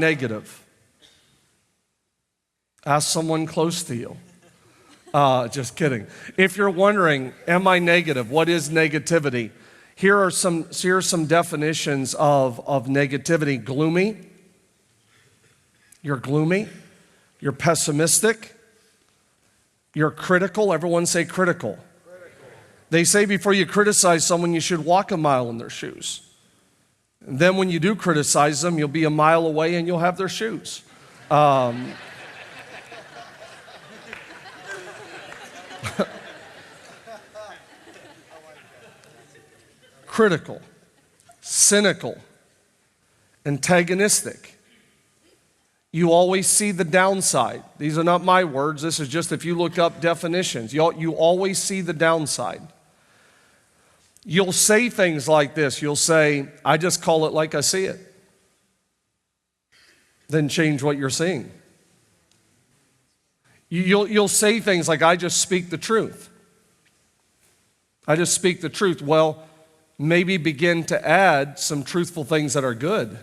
negative? Ask someone close to you. Just kidding. If you're wondering, am I negative? What is negativity? Here are some definitions of negativity. Gloomy. You're gloomy. You're pessimistic. You're critical. Everyone say critical. They say before you criticize someone, you should walk a mile in their shoes. And then when you do criticize them, you'll be a mile away and you'll have their shoes. Critical, cynical, antagonistic. You always see the downside. These are not my words. This is just if you look up definitions. You always see the downside. You'll say things like this. You'll say, I just call it like I see it. Then change what you're seeing. You'll say things like, I just speak the truth. I just speak the truth. Well, maybe begin to add some truthful things that are good.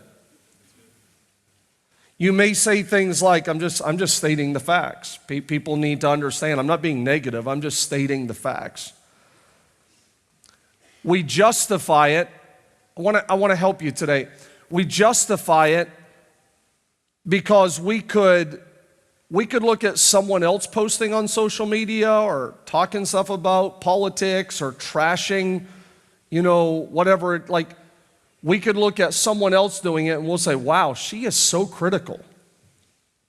You may say things like, I'm just stating the facts. People need to understand. I'm not being negative. I'm just stating the facts. We justify it. I want to help you today. We justify it because we could look at someone else posting on social media or talking stuff about politics or trashing, whatever. Like, we could look at someone else doing it and we'll say, wow, she is so critical.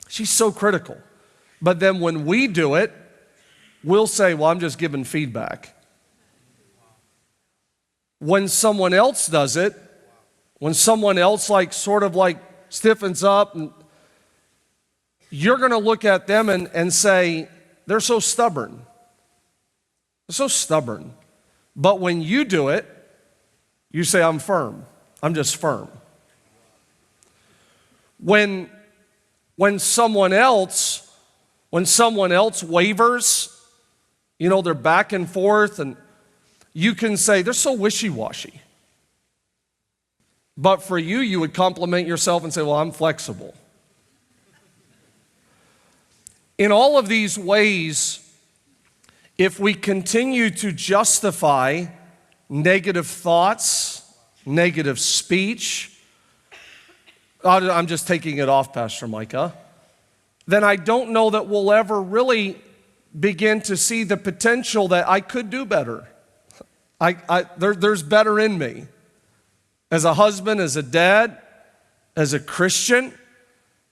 She's so critical. But then when we do it, we'll say, well, I'm just giving feedback. When someone else does it, when someone else sort of stiffens up, and you're going to look at them and say, they're so stubborn. They're so stubborn. But when you do it, you say, I'm firm. I'm just firm. When someone else wavers, they're back and forth, and you can say, they're so wishy-washy. But for you, you would compliment yourself and say, well, I'm flexible. In all of these ways, if we continue to justify negative thoughts, negative speech, I'm just taking it off, Pastor Micah, then I don't know that we'll ever really begin to see the potential that I could do better. There's better in me. As a husband, as a dad, as a Christian,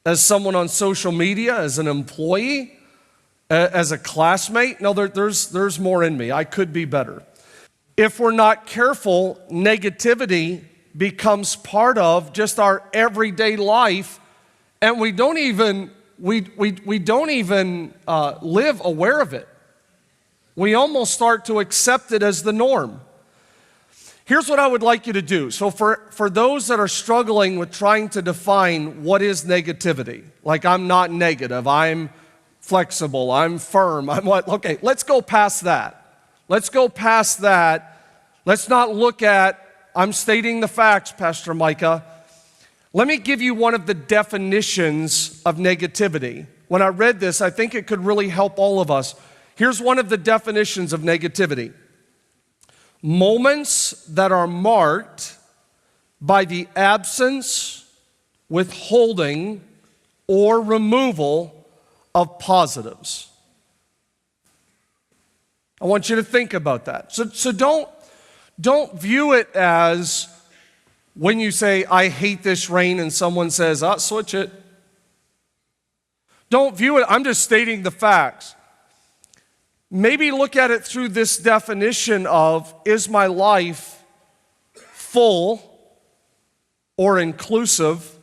as someone on social media, as an employee, as a classmate. No, there's more in me. I could be better. If we're not careful, negativity becomes part of just our everyday life, and we don't even live aware of it. We almost start to accept it as the norm. Here's what I would like you to do. So for those that are struggling with trying to define what is negativity, like I'm not negative, I'm flexible, I'm firm, I'm what? Okay, let's go past that. Let's go past that. Let's not look at, I'm stating the facts, Pastor Micah. Let me give you one of the definitions of negativity. When I read this, I think it could really help all of us. Here's one of the definitions of negativity. Moments that are marked by the absence, withholding, or removal of positives. I want you to think about that. So don't view it as when you say, I hate this rain, and someone says, switch it. Don't view it, I'm just stating the facts. Maybe look at it through this definition of, is my life full or inclusive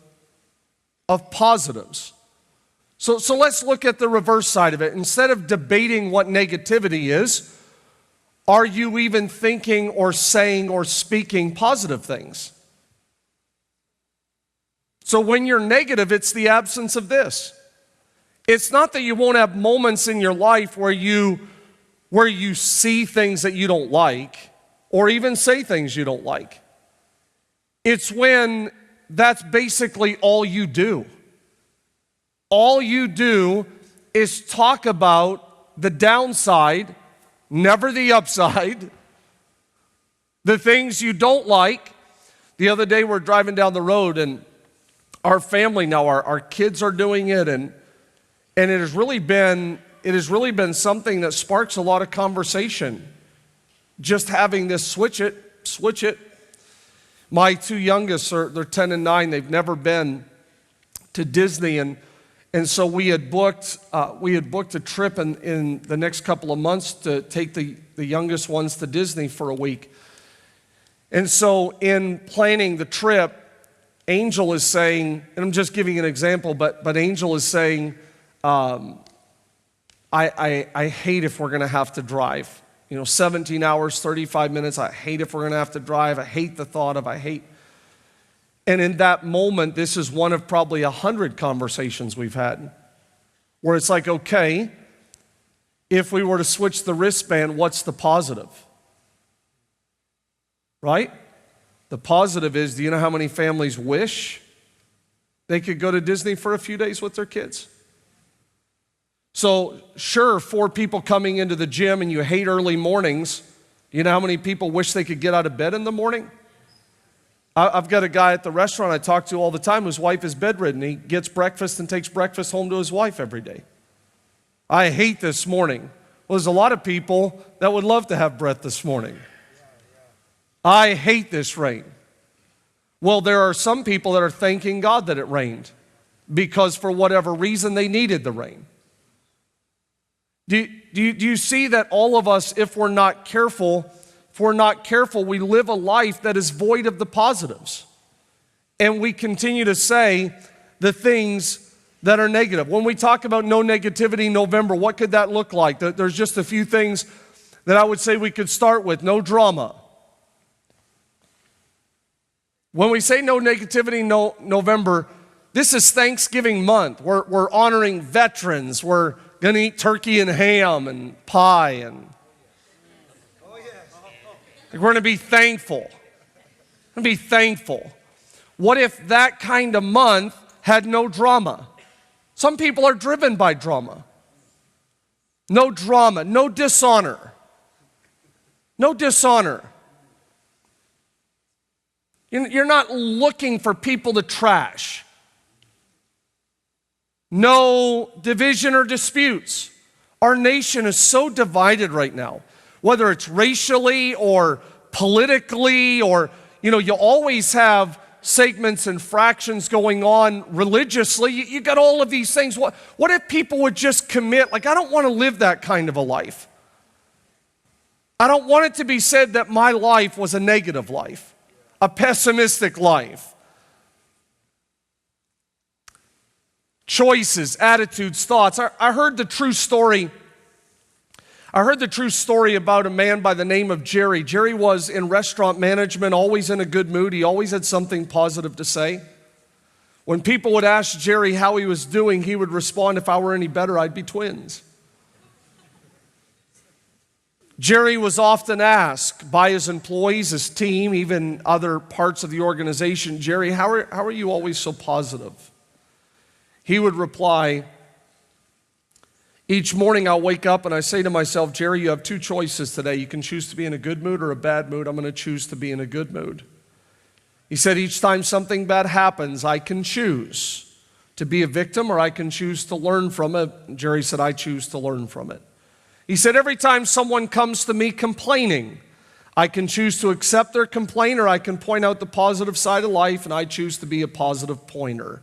of positives? So let's look at the reverse side of it. Instead of debating what negativity is, are you even thinking or saying or speaking positive things? So when you're negative, it's the absence of this. It's not that you won't have moments in your life where you see things that you don't like, or even say things you don't like. It's when that's basically all you do. all you do is talk about the downside, never the upside, the things you don't like. The other day we're driving down the road, and our family now, our kids are doing it, and it has really been something that sparks a lot of conversation. Just having this switch it. My two youngest they're 10 and 9. They've never been to Disney, and so we had booked a trip in the next couple of months to take the youngest ones to Disney for a week. And so in planning the trip, Angel is saying, and I'm just giving an example, but Angel is saying, I hate if we're going to have to drive. 17 hours, 35 minutes. I hate if we're going to have to drive. I hate the thought of, And in that moment, this is one of probably 100 conversations we've had where it's like, okay, if we were to switch the wristband, what's the positive? Right? The positive is, do you know how many families wish they could go to Disney for a few days with their kids? So sure, 4 people coming into the gym and you hate early mornings. Do you know how many people wish they could get out of bed in the morning? I've got a guy at the restaurant I talk to all the time whose wife is bedridden. He gets breakfast and takes breakfast home to his wife every day. I hate this morning. Well, there's a lot of people that would love to have breath this morning. I hate this rain. Well, there are some people that are thanking God that it rained because for whatever reason they needed the rain. Do you see that all of us, if we're not careful, we live a life that is void of the positives. And we continue to say the things that are negative. When we talk about no negativity November, what could that look like? There's just a few things that I would say we could start with. No drama. When we say no negativity November, this is Thanksgiving month. We're honoring veterans. We're going to eat turkey and ham and pie and we're going to be thankful. What if that kind of month had no drama? Some people are driven by drama. No drama, no dishonor. No dishonor. You're not looking for people to trash. No division or disputes. Our nation is so divided right now. Whether it's racially or politically or, you always have segments and fractions going on religiously. You got all of these things. What if people would just commit, I don't want to live that kind of a life. I don't want it to be said that my life was a negative life, a pessimistic life. Choices, attitudes, thoughts. I heard the true story. I heard the true story about a man by the name of Jerry. Jerry was in restaurant management, always in a good mood. He always had something positive to say. When people would ask Jerry how he was doing, he would respond, if I were any better, I'd be twins. Jerry was often asked by his employees, his team, even other parts of the organization, Jerry, how are you always so positive? He would reply, each morning I'll wake up and I say to myself, Jerry, you have 2 choices today. You can choose to be in a good mood or a bad mood. I'm going to choose to be in a good mood. He said, each time something bad happens, I can choose to be a victim or I can choose to learn from it. Jerry said, I choose to learn from it. He said, every time someone comes to me complaining, I can choose to accept their complaint or I can point out the positive side of life, and I choose to be a positive pointer.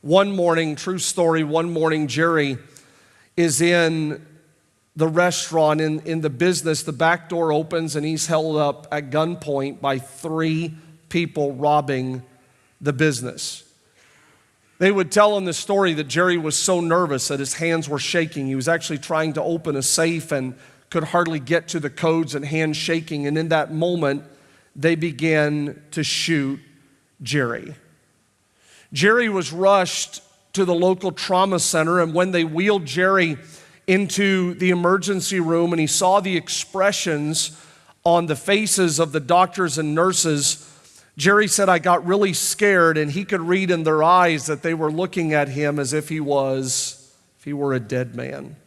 One morning, true story, Jerry is in the restaurant, in the business. The back door opens and he's held up at gunpoint by 3 people robbing the business. They would tell in the story that Jerry was so nervous that his hands were shaking. He was actually trying to open a safe and could hardly get to the codes and hands shaking. And in that moment, they began to shoot Jerry. Jerry was rushed to the local trauma center, and when they wheeled Jerry into the emergency room and he saw the expressions on the faces of the doctors and nurses, Jerry said, I got really scared, and he could read in their eyes that they were looking at him as if he were a dead man.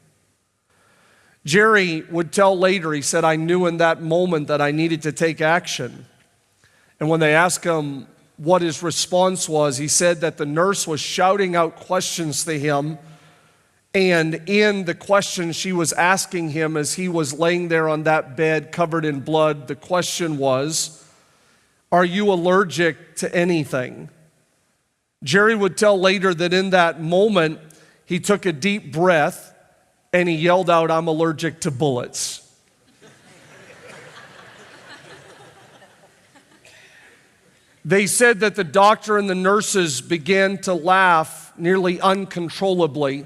Jerry would tell later, he said, I knew in that moment that I needed to take action. And when they asked him what his response was, he said that the nurse was shouting out questions to him. And in the question she was asking him as he was laying there on that bed covered in blood, the question was, are you allergic to anything? Jerry would tell later that in that moment, he took a deep breath and he yelled out, I'm allergic to bullets. They said that the doctor and the nurses began to laugh nearly uncontrollably.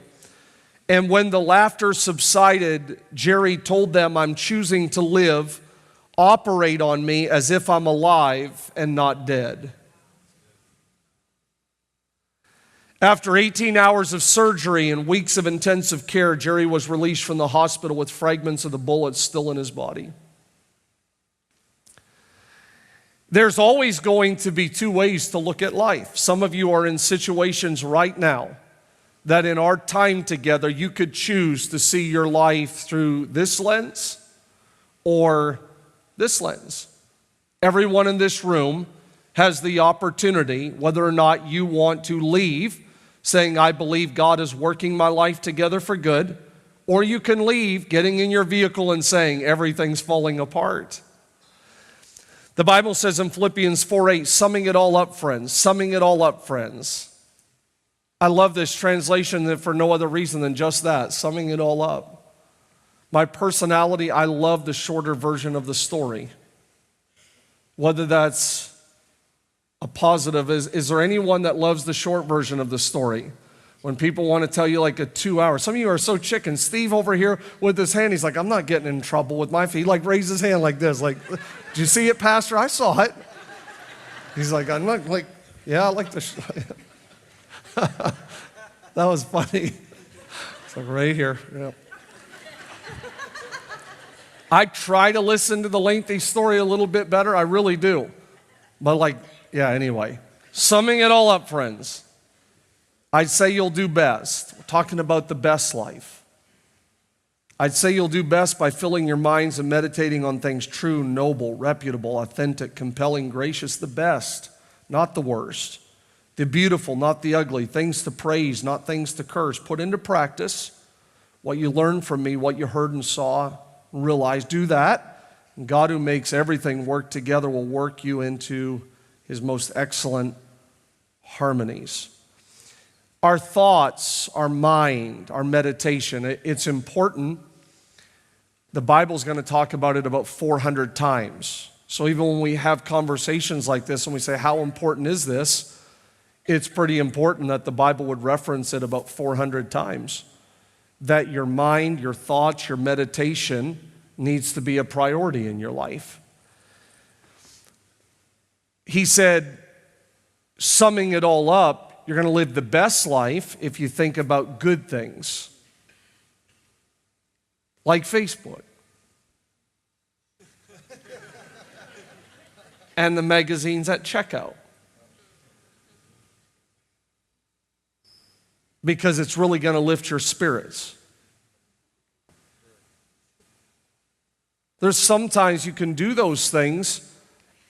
And when the laughter subsided, Jerry told them, I'm choosing to live. Operate on me as if I'm alive and not dead. After 18 hours of surgery and weeks of intensive care, Jerry was released from the hospital with fragments of the bullets still in his body. There's always going to be two ways to look at life. Some of you are in situations right now that in our time together, you could choose to see your life through this lens or this lens. Everyone in this room has the opportunity, whether or not you want to leave, saying, I believe God is working my life together for good, or you can leave getting in your vehicle and saying, everything's falling apart. The Bible says in Philippians 4:8, summing it all up, friends. I love this translation for no other reason than just that, summing it all up. My personality, I love the shorter version of the story. Whether that's a positive, is there anyone that loves the short version of the story? When people want to tell you like a 2 hour, some of you are so chicken. Steve over here with his hand, he's like, I'm not getting in trouble with my feet. He like raised his hand like this, like, did you see it, Pastor? I saw it. He's like, I'm not like, yeah, I like this. That was funny. It's like right here, yeah. I try to listen to the lengthy story a little bit better. I really do. But anyway. Summing it all up, friends. I'd say you'll do best. We're talking about the best life. I'd say you'll do best by filling your minds and meditating on things true, noble, reputable, authentic, compelling, gracious, the best, not the worst. The beautiful, not the ugly. Things to praise, not things to curse. Put into practice what you learned from me, what you heard and saw. Realize, do that. And God, who makes everything work together, will work you into his most excellent harmonies. Our thoughts, our mind, our meditation, it's important. The Bible's going to talk about it about 400 times. So even when we have conversations like this and we say, how important is this? It's pretty important that the Bible would reference it about 400 times. That your mind, your thoughts, your meditation needs to be a priority in your life. He said, summing it all up, you're going to live the best life if you think about good things. Like Facebook. And the magazines at checkout. Because it's really going to lift your spirits. There's sometimes you can do those things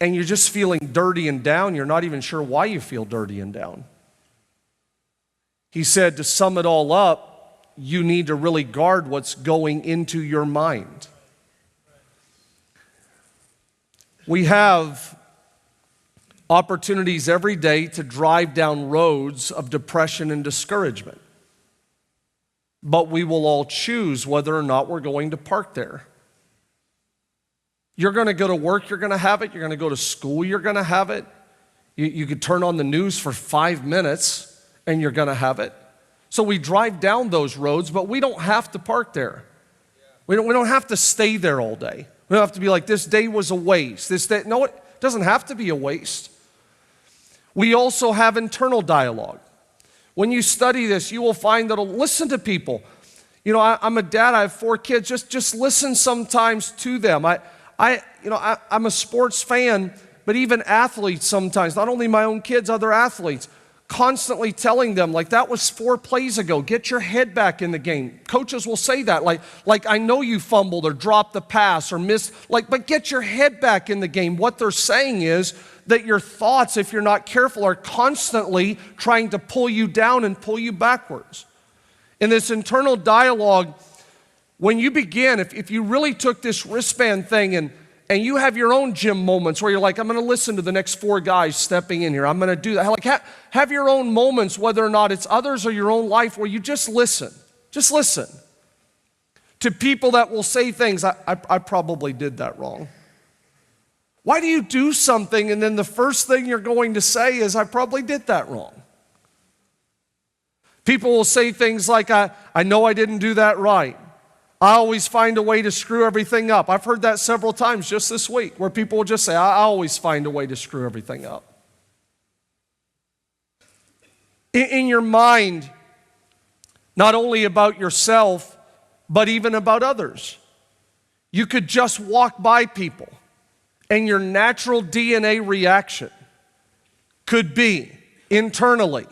and you're just feeling dirty and down. You're not even sure why you feel dirty and down. He said to sum it all up, you need to really guard what's going into your mind. We have opportunities every day to drive down roads of depression and discouragement. But we will all choose whether or not we're going to park there. You're going to go to work, you're going to have it. You're going to go to school, you're going to have it. You could turn on the news for 5 minutes and you're going to have it. So we drive down those roads, but we don't have to park there. We don't have to stay there all day. We don't have to be like, this day was a waste. No, it doesn't have to be a waste. We also have internal dialogue. When you study this, you will find that listen to people. You know, I'm a dad, I have 4 kids. Just listen sometimes to them. I'm a sports fan, but even athletes sometimes, not only my own kids, other athletes, constantly telling them, like, that was 4 plays ago, get your head back in the game. Coaches will say that, like I know you fumbled or dropped the pass or missed, but get your head back in the game. What they're saying is that your thoughts, if you're not careful, are constantly trying to pull you down and pull you backwards. In this internal dialogue, when you begin, if you really took this wristband thing and you have your own gym moments where you're like, I'm going to listen to the next 4 guys stepping in here. I'm going to do that. Like, have your own moments, whether or not it's others or your own life, where you just listen. Just listen to people that will say things, I probably did that wrong. Why do you do something and then the first thing you're going to say is, I probably did that wrong? People will say things like, I know I didn't do that right. I always find a way to screw everything up. I've heard that several times just this week, where people will just say, I always find a way to screw everything up. In your mind, not only about yourself, but even about others. You could just walk by people, and your natural DNA reaction could be internally,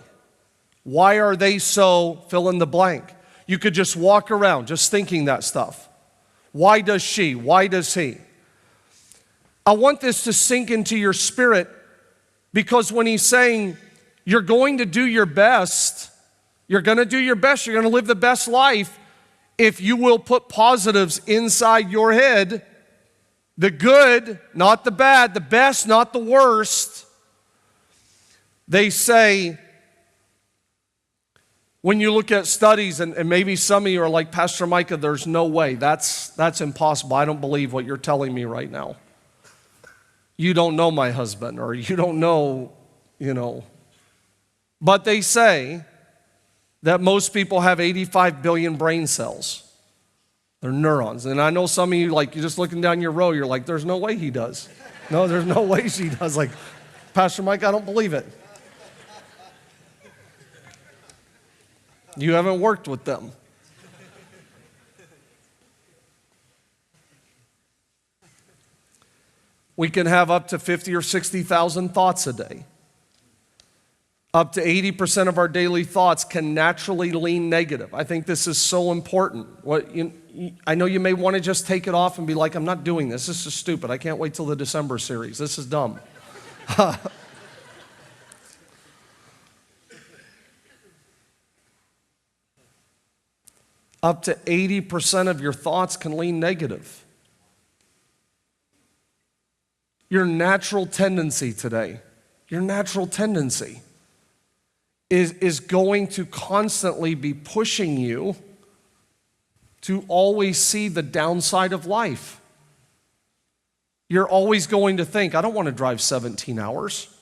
why are they so fill in the blank? You could just walk around just thinking that stuff. Why does she? Why does he? I want this to sink into your spirit, because when he's saying you're going to do your best, you're going to do your best, you're going to live the best life if you will put positives inside your head, the good, not the bad, the best, not the worst. They say, when you look at studies, and maybe some of you are like, Pastor Micah, there's no way. That's impossible. I don't believe what you're telling me right now. You don't know my husband, or you don't know, But they say that most people have 85 billion brain cells. They're neurons. And I know some of you, like, you're just looking down your row, you're like, there's no way he does. No, there's no way she does. Like, Pastor Mike, I don't believe it. You haven't worked with them. We can have up to 50 or 60,000 thoughts a day. Up to 80% of our daily thoughts can naturally lean negative. I think this is so important. I know you may want to just take it off and be like, I'm not doing this. This is stupid. I can't wait till the December series. This is dumb. Up to 80% of your thoughts can lean negative. Your natural tendency today, is going to constantly be pushing you to always see the downside of life. You're always going to think, I don't want to drive 17 hours.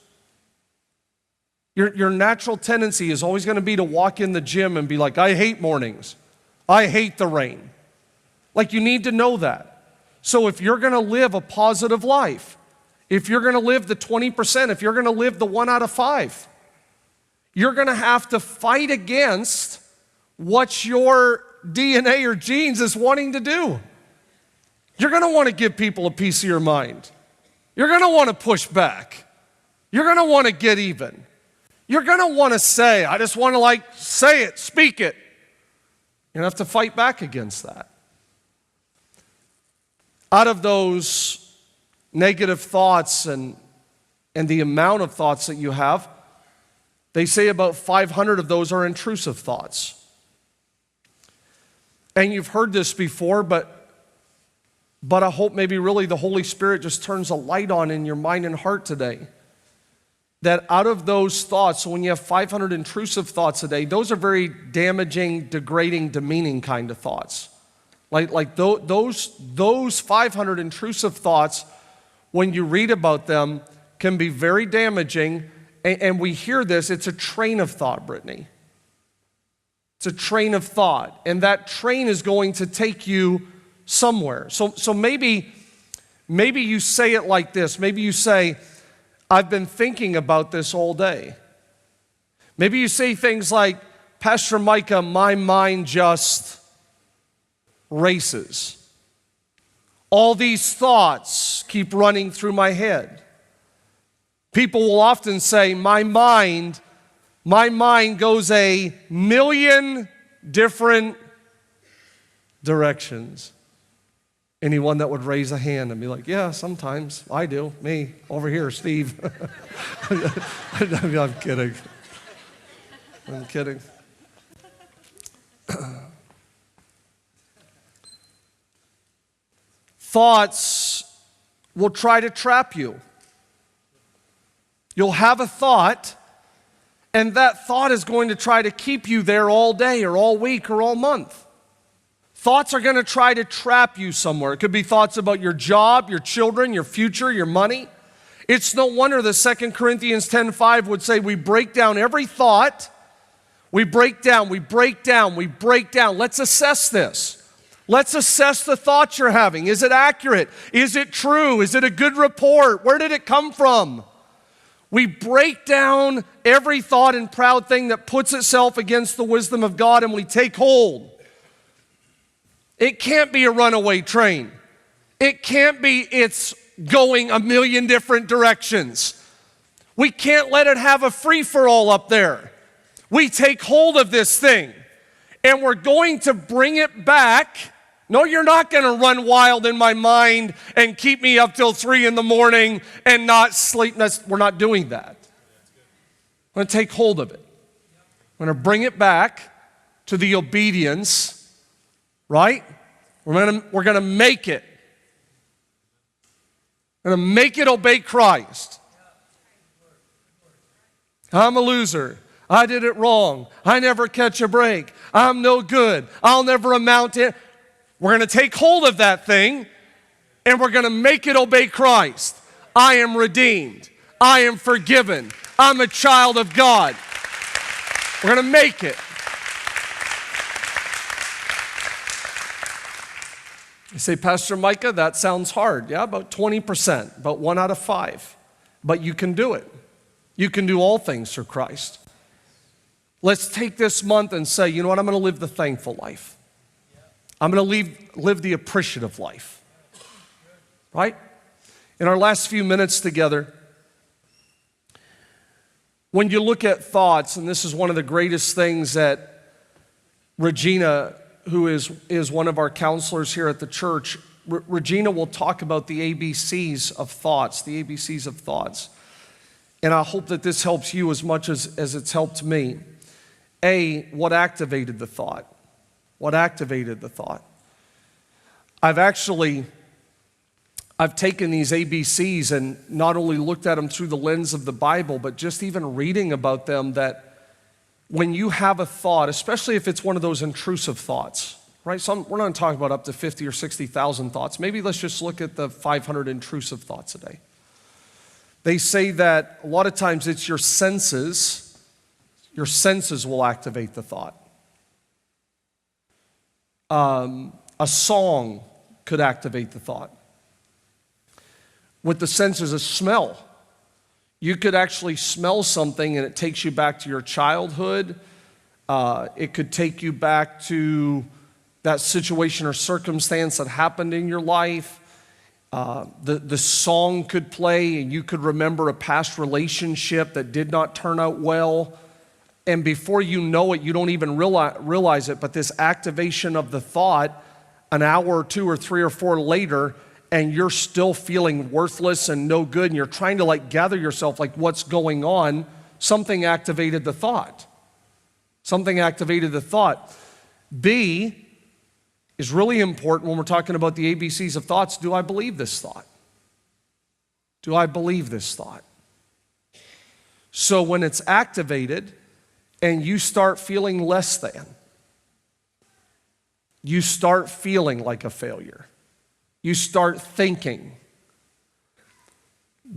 Your natural tendency is always going to be to walk in the gym and be like, I hate mornings. I hate the rain. Like, you need to know that. So if you're going to live a positive life, if you're going to live the 20%, if you're going to live the 1 out of 5, you're going to have to fight against what your DNA or genes is wanting to do. You're going to want to give people a piece of your mind. You're going to want to push back. You're going to want to get even. You're going to want to say, I just want to say it, speak it. You're going to have to fight back against that. Out of those negative thoughts and the amount of thoughts that you have, they say about 500 of those are intrusive thoughts. And you've heard this before, but I hope maybe really the Holy Spirit just turns a light on in your mind and heart today. That out of those thoughts, so when you have 500 intrusive thoughts a day, those are very damaging, degrading, demeaning kind of thoughts. Like those 500 intrusive thoughts, when you read about them, can be very damaging. And we hear this, it's a train of thought, Brittany. It's a train of thought. And that train is going to take you somewhere. So maybe you say it like this. Maybe you say, I've been thinking about this all day. Maybe you say things like, Pastor Micah, my mind just races. All these thoughts keep running through my head. People will often say, my mind goes a million different directions. Anyone that would raise a hand and be like, yeah, sometimes I do. Me, over here, Steve. I'm kidding. I'm kidding. Thoughts will try to trap you. You'll have a thought, and that thought is going to try to keep you there all day or all week or all month. Thoughts are going to try to trap you somewhere. It could be thoughts about your job, your children, your future, your money. It's no wonder that 2 Corinthians 10:5 would say we break down every thought. We break down. Let's assess this. Let's assess the thoughts you're having. Is it accurate? Is it true? Is it a good report? Where did it come from? We break down every thought and proud thing that puts itself against the wisdom of God, and we take hold. It can't be a runaway train. It can't be it's going a million different directions. We can't let it have a free-for-all up there. We take hold of this thing, and we're going to bring it back. No, you're not going to run wild in my mind and keep me up till 3 a.m. and not sleep. We're not doing that. I'm going to take hold of it. I'm going to bring it back to the obedience. Right? We're going to make it. We're going to make it obey Christ. I'm a loser. I did it wrong. I never catch a break. I'm no good. I'll never amount to it. We're going to take hold of that thing, and we're going to make it obey Christ. I am redeemed. I am forgiven. I'm a child of God. We're going to make it. You say, Pastor Micah, that sounds hard. Yeah, about 20%, about 1 out of 5. But you can do it. You can do all things through Christ. Let's take this month and say, you know what, I'm going to live the thankful life. I'm going to live the appreciative life. Right? In our last few minutes together, when you look at thoughts, and this is one of the greatest things that Regina, who is one of our counselors here at the church, Regina will talk about the ABCs of thoughts, the ABCs of thoughts. And I hope that this helps you as much as it's helped me. A, what activated the thought? What activated the thought? I've taken these ABCs and not only looked at them through the lens of the Bible, but just even reading about them, that when you have a thought, especially if it's one of those intrusive thoughts, right? We're not talking about up to 50 or 60,000 thoughts. Maybe let's just look at the 500 intrusive thoughts a day. They say that a lot of times it's your senses will activate the thought. A song could activate the thought. With the senses, a smell. You could actually smell something and it takes you back to your childhood. It could take you back to that situation or circumstance that happened in your life. The song could play and you could remember a past relationship that did not turn out well. And before you know it, you don't even realize it, but this activation of the thought, an hour or 2 or 3 or 4 later, and you're still feeling worthless and no good, and you're trying to gather yourself, what's going on? Something activated the thought. Something activated the thought. B is really important when we're talking about the ABCs of thoughts. Do I believe this thought? Do I believe this thought? So when it's activated and you start feeling less than, you start feeling like a failure, you start thinking.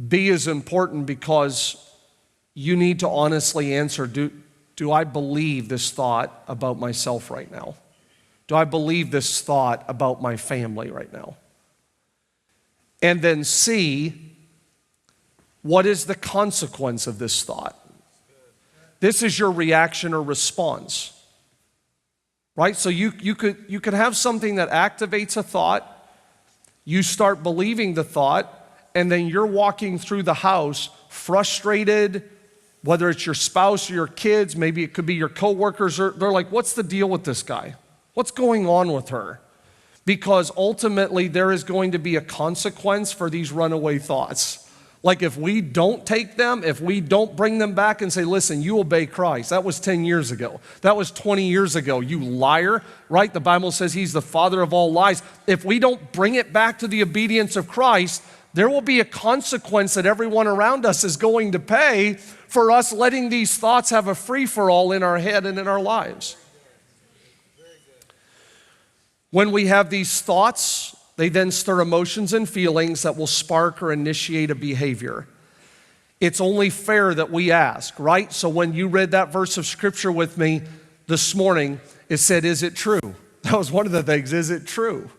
B is important because you need to honestly answer, do I believe this thought about myself right now? Do I believe this thought about my family right now? And then C, what is the consequence of this thought? This is your reaction or response. Right? So you could have something that activates a thought. You start believing the thought, and then you're walking through the house frustrated, whether it's your spouse or your kids, maybe it could be your coworkers, or they're like, what's the deal with this guy? What's going on with her? Because ultimately there is going to be a consequence for these runaway thoughts. Like if we don't take them, if we don't bring them back and say, listen, you obey Christ. That was 10 years ago. That was 20 years ago. You liar, right? The Bible says he's the father of all lies. If we don't bring it back to the obedience of Christ, there will be a consequence that everyone around us is going to pay for us letting these thoughts have a free-for-all in our head and in our lives. When we have these thoughts, they then stir emotions and feelings that will spark or initiate a behavior. It's only fair that we ask, right? So when you read that verse of scripture with me this morning, it said, is it true? That was one of the things, is it true?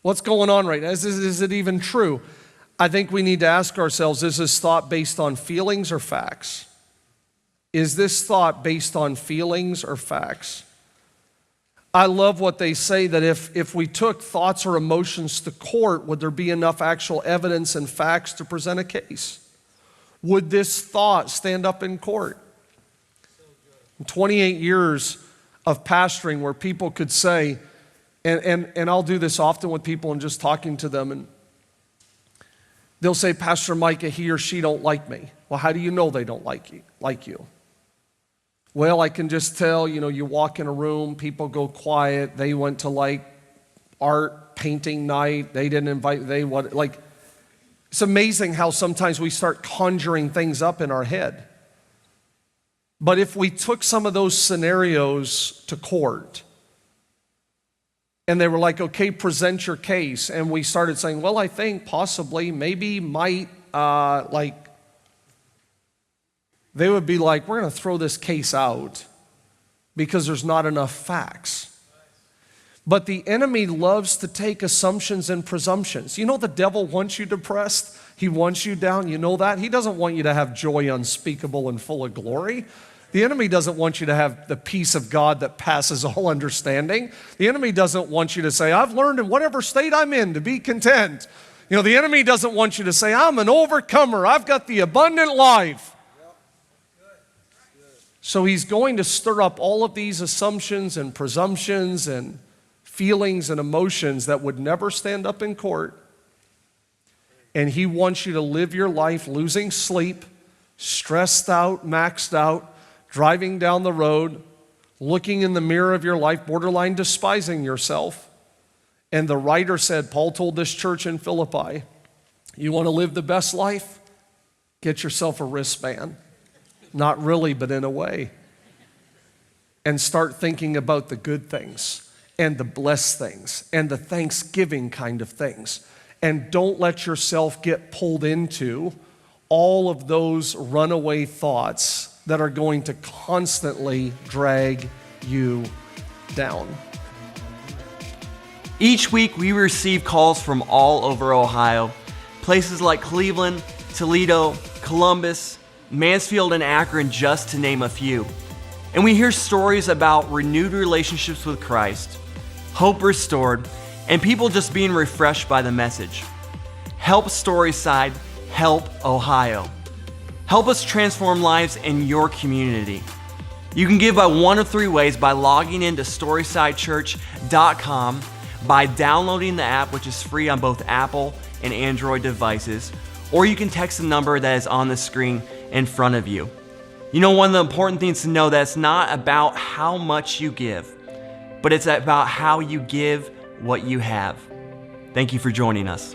What's going on right now? Is it even true? I think we need to ask ourselves, is this thought based on feelings or facts? Is this thought based on feelings or facts? I love what they say, that if we took thoughts or emotions to court, would there be enough actual evidence and facts to present a case? Would this thought stand up in court? 28 years of pastoring where people could say, and I'll do this often with people and just talking to them, and they'll say, Pastor Micah, he or she don't like me. Well, how do you know they don't like you? Well, I can just tell, you walk in a room, people go quiet, they went to like art painting night, they didn't invite, it's amazing how sometimes we start conjuring things up in our head. But if we took some of those scenarios to court, and they were like, okay, present your case, and we started saying, well, I think possibly, maybe, might, they would be like, we're going to throw this case out because there's not enough facts. But the enemy loves to take assumptions and presumptions. You know, the devil wants you depressed. He wants you down. You know that? He doesn't want you to have joy unspeakable and full of glory. The enemy doesn't want you to have the peace of God that passes all understanding. The enemy doesn't want you to say, I've learned in whatever state I'm in to be content. The enemy doesn't want you to say, I'm an overcomer. I've got the abundant life. So he's going to stir up all of these assumptions and presumptions and feelings and emotions that would never stand up in court. And he wants you to live your life losing sleep, stressed out, maxed out, driving down the road, looking in the mirror of your life, borderline despising yourself. And the writer said, Paul told this church in Philippi, you want to live the best life? Get yourself a wristband. Not really, but in a way. And start thinking about the good things and the blessed things and the Thanksgiving kind of things. And don't let yourself get pulled into all of those runaway thoughts that are going to constantly drag you down. Each week we receive calls from all over Ohio, places like Cleveland, Toledo, Columbus, Mansfield, and Akron, just to name a few. And we hear stories about renewed relationships with Christ, hope restored, and people just being refreshed by the message. Help Storyside, help Ohio. Help us transform lives in your community. You can give by one of three ways: by logging into StorysideChurch.com, by downloading the app, which is free on both Apple and Android devices, or you can text the number that is on the screen in front of you. One of the important things to know, that it's not about how much you give, but it's about how you give what you have. Thank you for joining us.